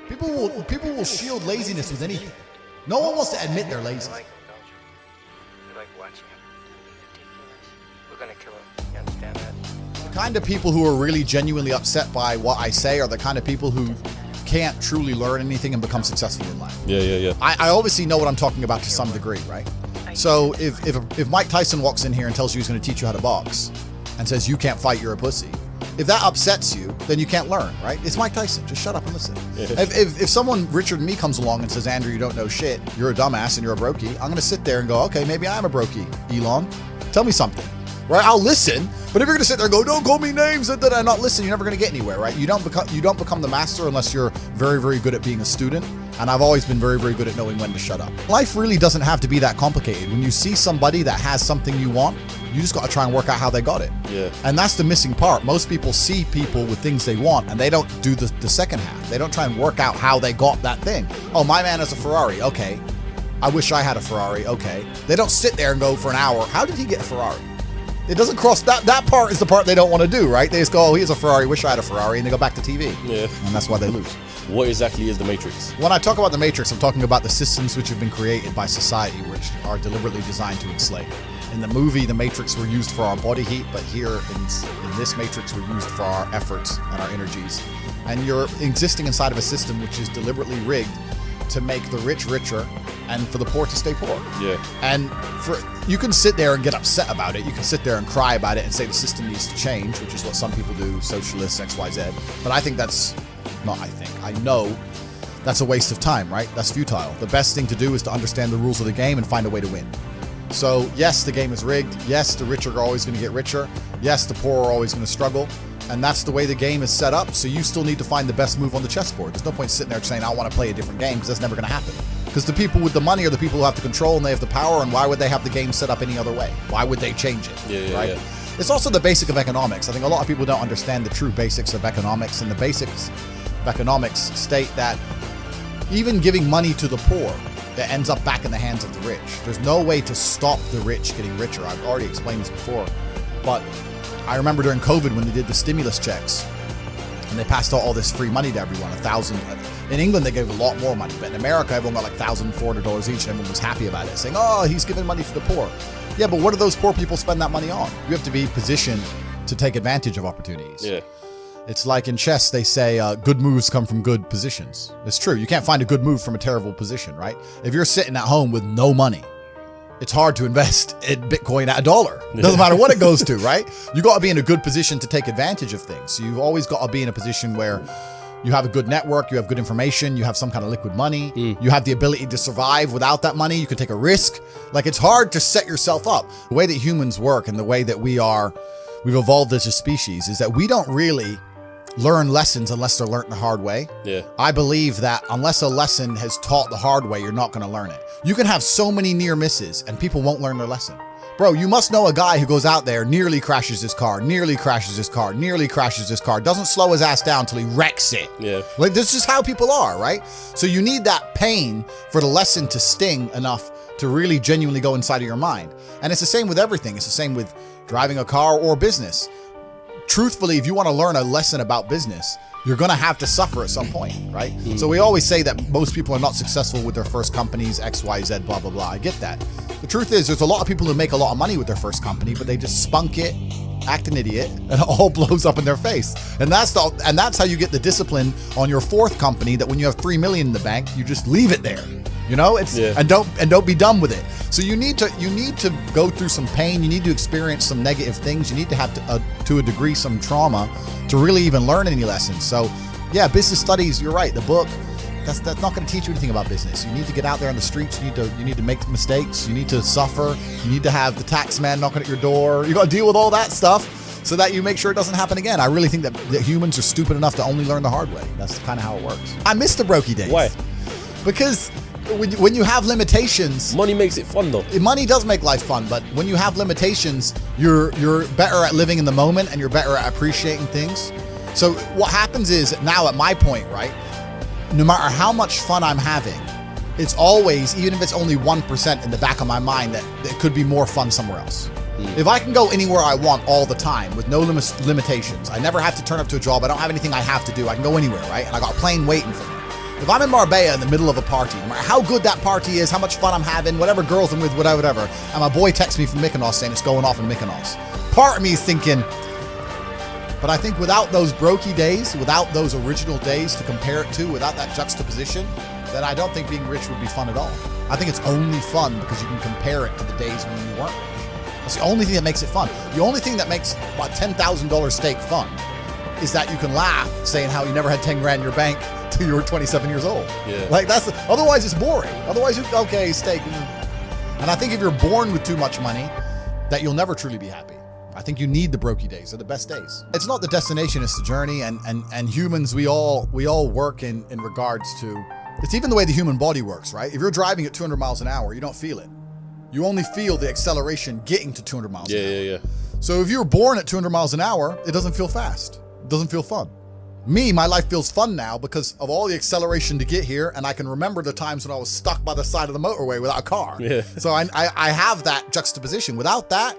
People will shield laziness with anything. No one wants to admit they're lazy. You like watching him. Ridiculous. We're gonna kill him. You understand that? The kind of people who are really genuinely upset by what I say are the kind of people who can't truly learn anything and become successful in life. Yeah. I obviously know what I'm talking about to some degree, right? So if Mike Tyson walks in here and tells you he's going to teach you how to box and says you can't fight, you're a pussy. If that upsets you, then you can't learn, right? It's Mike Tyson. Just shut up and listen. Yeah. If someone richer than me comes along and says, Andrew, you don't know shit, you're a dumbass and you're a brokey, I'm going to sit there and go, okay, maybe I am a brokey, Elon. Tell me something, right? I'll listen. But if you're going to sit there and go, don't call me names and not listen, you're never going to get anywhere, right? You don't become the master unless you're very, very good at being a student. And I've always been very, very good at knowing when to shut up. Life really doesn't have to be that complicated. When you see somebody that has something you want, you just got to try and work out how they got it. Yeah. And that's the missing part. Most people see people with things they want and they don't do the second half. They don't try and work out how they got that thing. Oh, my man has a Ferrari. Okay. I wish I had a Ferrari. Okay. They don't sit there and go for an hour, how did he get a Ferrari? It doesn't cross, that part is the part they don't want to do, right? They just go, oh, he has a Ferrari, wish I had a Ferrari, and they go back to TV. Yeah. And that's why they lose. What exactly is the Matrix? When I talk about the Matrix, I'm talking about the systems which have been created by society, which are deliberately designed to enslave. In the movie, the Matrix were used for our body heat, but here in this Matrix, we're used for our efforts and our energies. And you're existing inside of a system which is deliberately rigged to make the rich richer and for the poor to stay poor. Yeah. And you can sit there and get upset about it. You can sit there and cry about it and say the system needs to change, which is what some people do, socialists, XYZ. But I think I know that's a waste of time, right? That's futile. The best thing to do is to understand the rules of the game and find a way to win. So yes, the game is rigged. Yes, the rich are always going to get richer. Yes, the poor are always going to struggle. And that's the way the game is set up. So you still need to find the best move on the chessboard. There's no point sitting there saying, I want to play a different game, because that's never going to happen. Because the people with the money are the people who have the control and they have the power. And why would they have the game set up any other way? Why would they change it? Right? It's also the basic of economics. I think a lot of people don't understand the true basics of economics. And the basics of economics state that even giving money to the poor, that ends up back in the hands of the rich. There's no way to stop the rich getting richer. I've already explained this before. But I remember during COVID when they did the stimulus checks and they passed out all this free money to everyone, $1,000. In England, they gave a lot more money, but in America, everyone got like $1,400 each and everyone was happy about it, saying, oh, he's giving money for the poor. Yeah, but what do those poor people spend that money on? You have to be positioned to take advantage of opportunities. Yeah. It's like in chess, they say good moves come from good positions. It's true. You can't find a good move from a terrible position, right? If you're sitting at home with no money, it's hard to invest in Bitcoin at $1. Doesn't matter what it goes to, right? You got to be in a good position to take advantage of things. So you've always got to be in a position where you have a good network, you have good information, you have some kind of liquid money, you have the ability to survive without that money, you can take a risk. Like, it's hard to set yourself up. The way that humans work and the way that we've evolved as a species is that we don't really learn lessons unless they're learned the hard way. Yeah. I believe that unless a lesson has taught the hard way, you're not going to learn it. You can have so many near misses and people won't learn their lesson. Bro, you must know a guy who goes out there, nearly crashes his car, doesn't slow his ass down till he wrecks it. Yeah. Like, this is how people are, right? So you need that pain for the lesson to sting enough to really genuinely go inside of your mind. And it's the same with everything. It's the same with driving a car or business. Truthfully, if you want to learn a lesson about business, you're going to have to suffer at some point, right? So we always say that most people are not successful with their first companies, X, Y, Z, blah, blah, blah. I get that. The truth is, there's a lot of people who make a lot of money with their first company, but they just spunk it, act an idiot, and it all blows up in their face. And that's how you get the discipline on your fourth company, that when you have $3 million in the bank, you just leave it there. You know, and don't be done with it. So you need to go through some pain. You need to experience some negative things. You need to have to a degree some trauma to really even learn any lessons. So yeah, business studies, you're right. The book, that's not going to teach you anything about business. You need to get out there on the streets. You need to make mistakes. You need to suffer. You need to have the tax man knocking at your door. You got to deal with all that stuff so that you make sure it doesn't happen again. I really think that humans are stupid enough to only learn the hard way. That's kind of how it works. I miss the brokey days. Why? Because when you have limitations, money makes it fun though. Money does make life fun, but when you have limitations, you're better at living in the moment and you're better at appreciating things. So what happens is, now at my point, right, no matter how much fun I'm having, it's always, even if it's only 1% in the back of my mind, that it could be more fun somewhere else. If I can go anywhere I want all the time with no limitations, I never have to turn up to a job, I don't have anything I have to do, I can go anywhere, right? And I got a plane waiting for me. If I'm in Marbella in the middle of a party, no matter how good that party is, how much fun I'm having, whatever girls I'm with, whatever, and my boy texts me from Mykonos saying it's going off in Mykonos, part of me is thinking, but I think without those brokey days, without those original days to compare it to, without that juxtaposition, then I don't think being rich would be fun at all. I think it's only fun because you can compare it to the days when you weren't rich. That's the only thing that makes it fun. The only thing that makes a $10,000 steak fun is that you can laugh saying how you never had 10 grand in your bank till you were 27 years old. Yeah. Like otherwise it's boring. Otherwise okay, steak. And I think if you're born with too much money, that you'll never truly be happy. I think you need the brokey days. They're the best days. It's not the destination, it's the journey. And humans, we all work in regards to, it's even the way the human body works, right? If you're driving at 200 miles an hour, you don't feel it. You only feel the acceleration getting to 200 miles an hour. Yeah. So if you're born at 200 miles an hour, it doesn't feel fast. It doesn't feel fun. Me, my life feels fun now because of all the acceleration to get here, and I can remember the times when I was stuck by the side of the motorway without a car. Yeah. So I have that juxtaposition. Without that,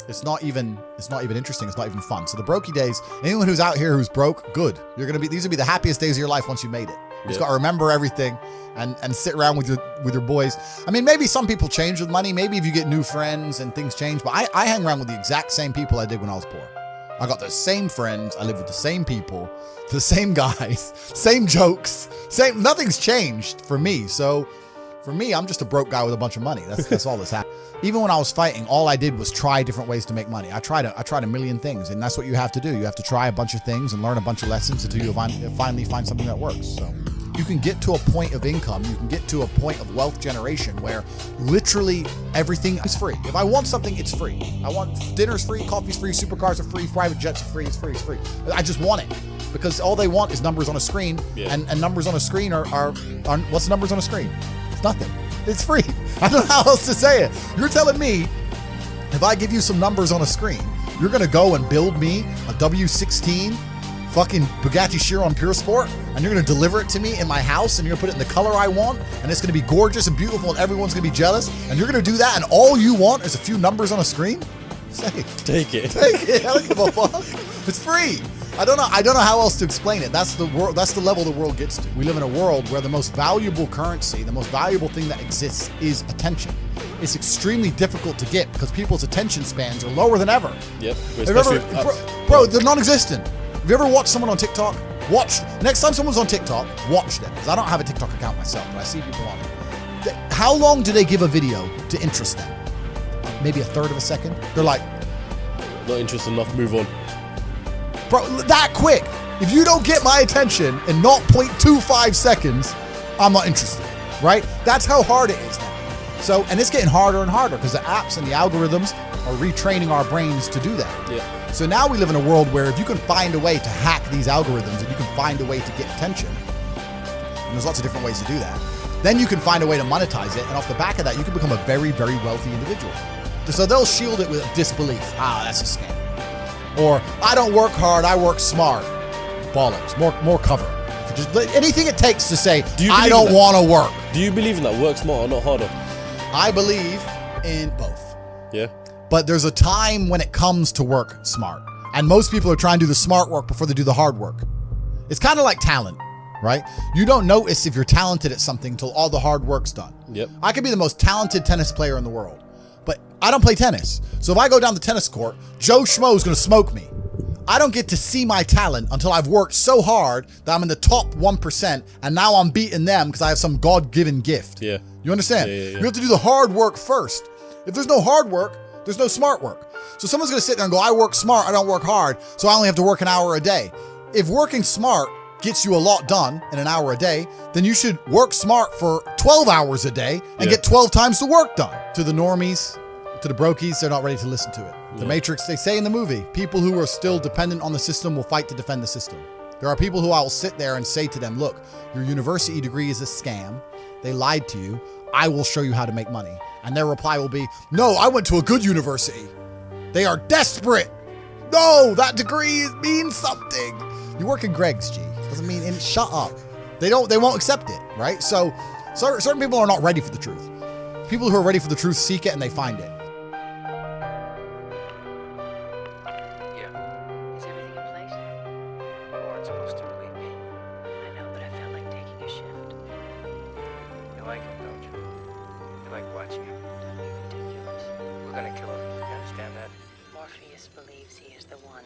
it's not even interesting. It's not even fun. So the brokey days, anyone who's out here who's broke, good. These will be the happiest days of your life once you made it. You just got to remember everything and sit around with your boys. I mean, maybe some people change with money. Maybe if you get new friends and things change, but I hang around with the exact same people I did when I was poor. I got the same friends. I live with the same people, the same guys, same jokes, nothing's changed for me. So for me, I'm just a broke guy with a bunch of money. That's all that's happened. Even when I was fighting, all I did was try different ways to make money. I tried a million things, and that's what you have to do. You have to try a bunch of things and learn a bunch of lessons until you finally find something that works. So you can get to a point of income, you can get to a point of wealth generation where literally everything is free. If I want something, it's free. I want dinner's free, coffee's free, supercars are free, private jets are free, it's free. I just want it because all they want is numbers on a screen, and numbers on a screen are what's the numbers on a screen? It's nothing. It's free. I don't know how else to say it. You're telling me if I give you some numbers on a screen, you're gonna go and build me a W16 fucking Bugatti Chiron Pure Sport, and you're gonna deliver it to me in my house, and you're gonna put it in the color I want, and it's gonna be gorgeous and beautiful, and everyone's gonna be jealous, and you're gonna do that, and all you want is a few numbers on a screen? Say, Take it. I don't give a fuck. It's free. I don't know how else to explain it. That's the world. That's the level the world gets to. We live in a world where the most valuable currency, the most valuable thing that exists is attention. It's extremely difficult to get because people's attention spans are lower than ever. Yep. Bro, they're non-existent. Have you ever watched someone on TikTok? Next time someone's on TikTok, watch them. Because I don't have a TikTok account myself, but I see people on it. How long do they give a video to interest them? Maybe a third of a second? They're like, not interested enough, move on. bro, that quick. If you don't get my attention in 0.25 seconds, I'm not interested, right? That's how hard it is now. So, and it's getting harder and harder because the apps and the algorithms are retraining our brains to do that. Yeah. So now we live in a world where if you can find a way to hack these algorithms, if you can find a way to get attention, and there's lots of different ways to do that, then you can find a way to monetize it. And off the back of that, you can become a very, very wealthy individual. So they'll shield it with disbelief. That's a scam. Or, I don't work hard, I work smart. Bollocks, more cover. Just anything it takes to say, I don't want to work. Do you believe in that? Work smart or not harder? I believe in both. Yeah. But there's a time when it comes to work smart. And most people are trying to do the smart work before they do the hard work. It's kind of like talent, right? You don't notice if you're talented at something until all the hard work's done. Yep. I could be the most talented tennis player in the world, but I don't play tennis. So if I go down the tennis court, Joe Schmo's gonna smoke me. I don't get to see my talent until I've worked so hard that I'm in the top 1%, and now I'm beating them because I have some God-given gift. Yeah. You understand? Yeah. You have to do the hard work first. If there's no hard work, there's no smart work. So someone's gonna sit there and go, I work smart, I don't work hard, so I only have to work an hour a day. If working smart gets you a lot done in an hour a day, then you should work smart for 12 hours a day and get 12 times the work done. To the normies, to the brokies, they're not ready to listen to it. The Matrix, they say in the movie, people who are still dependent on the system will fight to defend the system. There are people who I will sit there and say to them, look, your university degree is a scam. They lied to you. I will show you how to make money. And their reply will be, no, I went to a good university. They are desperate. No, that degree means something. You work in Greg's, G. Doesn't mean, and shut up. They won't accept it, right? So certain people are not ready for the truth. People who are ready for the truth seek it and they find it. Yeah. Is everything in place? You weren't supposed to believe me. I know, but I felt like taking a shit. We're gonna kill him. You understand that? Morpheus believes he is the one.